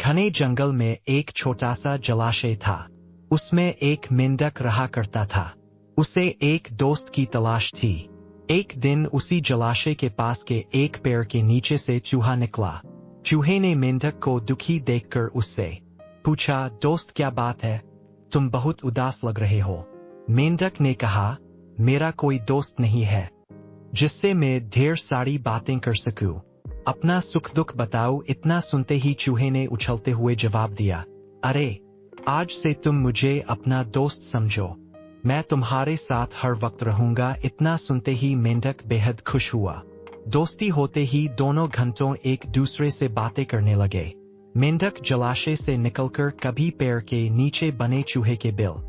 घने जंगल में एक छोटा सा जलाशय था। उसमें एक मेंढक रहा करता था। उसे एक दोस्त की तलाश थी। एक दिन उसी जलाशय के पास के एक पेड़ के नीचे से चूहा निकला। चूहे ने मेंढक को दुखी देखकर उससे पूछा, दोस्त क्या बात है, तुम बहुत उदास लग रहे हो। मेंढक ने कहा, मेरा कोई दोस्त नहीं है जिससे मैं ढेर सारी बातें कर सकूं। अपना सुख दुख बताओ। इतना सुनते ही चूहे ने उछलते हुए जवाब दिया, अरे आज से तुम मुझे अपना दोस्त समझो, मैं तुम्हारे साथ हर वक्त रहूंगा। इतना सुनते ही मेंढक बेहद खुश हुआ। दोस्ती होते ही दोनों घंटों एक दूसरे से बातें करने लगे। मेंढक जलाशय से निकलकर कभी पेड़ के नीचे बने चूहे के बिल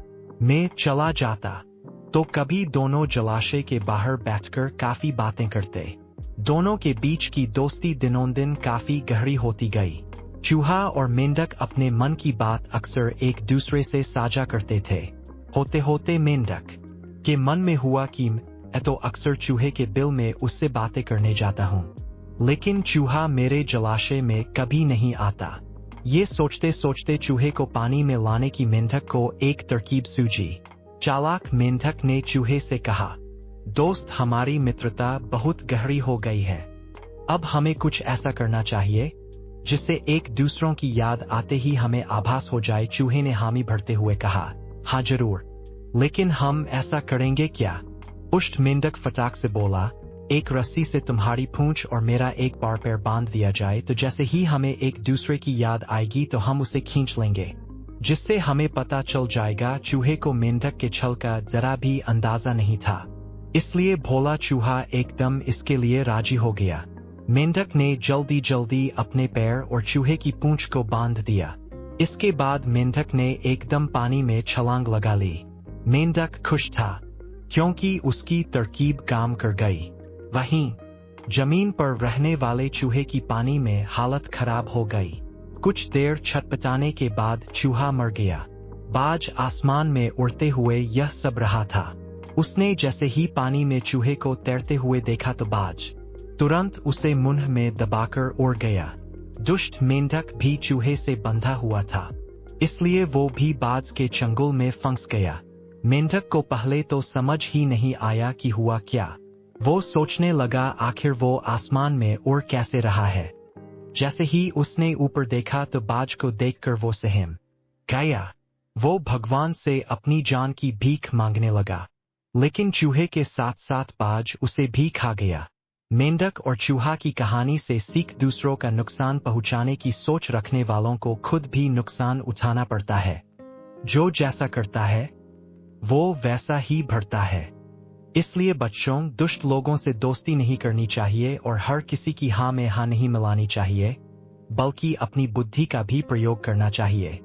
में चला जाता तो कभी दोनों जलाशय के बाहर बैठकर काफी बातें करते। दोनों के बीच की दोस्ती दिनों दिन काफी गहरी होती गई। चूहा और मेंढक अपने मन की बात अक्सर एक दूसरे से साझा करते थे। होते होते मेंढक के मन में हुआ कि मैं तो अक्सर चूहे के बिल में उससे बातें करने जाता हूँ, लेकिन चूहा मेरे जलाशय में कभी नहीं आता। ये सोचते सोचते चूहे को पानी में लाने की मेंढक को एक तरकीब सूझी। चालाक मेंढक ने चूहे से कहा, दोस्त हमारी मित्रता बहुत गहरी हो गई है, अब हमें कुछ ऐसा करना चाहिए जिससे एक दूसरों की याद आते ही हमें आभास हो जाए। चूहे ने हामी भरते हुए कहा, हाँ जरूर, लेकिन हम ऐसा करेंगे क्या? पुष्ट मेंढक फटाक से बोला, एक रस्सी से तुम्हारी पूंछ और मेरा एक बार पैर बांध दिया जाए तो जैसे ही हमें एक दूसरे की याद आएगी तो हम उसे खींच लेंगे, जिससे हमें पता चल जाएगा। चूहे को मेंढक के छल का जरा भी अंदाजा नहीं था, इसलिए भोला चूहा एकदम इसके लिए राजी हो गया। मेंढक ने जल्दी जल्दी अपने पैर और चूहे की पूंछ को बांध दिया। इसके बाद मेंढक ने एकदम पानी में छलांग लगा ली। मेंढक खुश था क्योंकि उसकी तरकीब काम कर गई। वहीं जमीन पर रहने वाले चूहे की पानी में हालत खराब हो गई। कुछ देर छटपटाने के बाद चूहा मर गया। बाज आसमान में उड़ते हुए यह सब रहा था। उसने जैसे ही पानी में चूहे को तैरते हुए देखा तो बाज तुरंत उसे मुंह में दबाकर उड़ गया। दुष्ट मेंढक भी चूहे से बंधा हुआ था, इसलिए वो भी बाज के चंगुल में फंस गया। मेंढक को पहले तो समझ ही नहीं आया कि हुआ क्या। वो सोचने लगा आखिर वो आसमान में उड़ कैसे रहा है। जैसे ही उसने ऊपर देखा तो बाज को देखकर वो सहम गया। वो भगवान से अपनी जान की भीख मांगने लगा, लेकिन चूहे के साथ साथ बाज उसे भी खा गया। मेंढक और चूहा की कहानी से सीख, दूसरों का नुकसान पहुंचाने की सोच रखने वालों को खुद भी नुकसान उठाना पड़ता है। जो जैसा करता है वो वैसा ही भरता है। इसलिए बच्चों, दुष्ट लोगों से दोस्ती नहीं करनी चाहिए और हर किसी की हाँ में हाँ नहीं मिलानी चाहिए, बल्कि अपनी बुद्धि का भी प्रयोग करना चाहिए।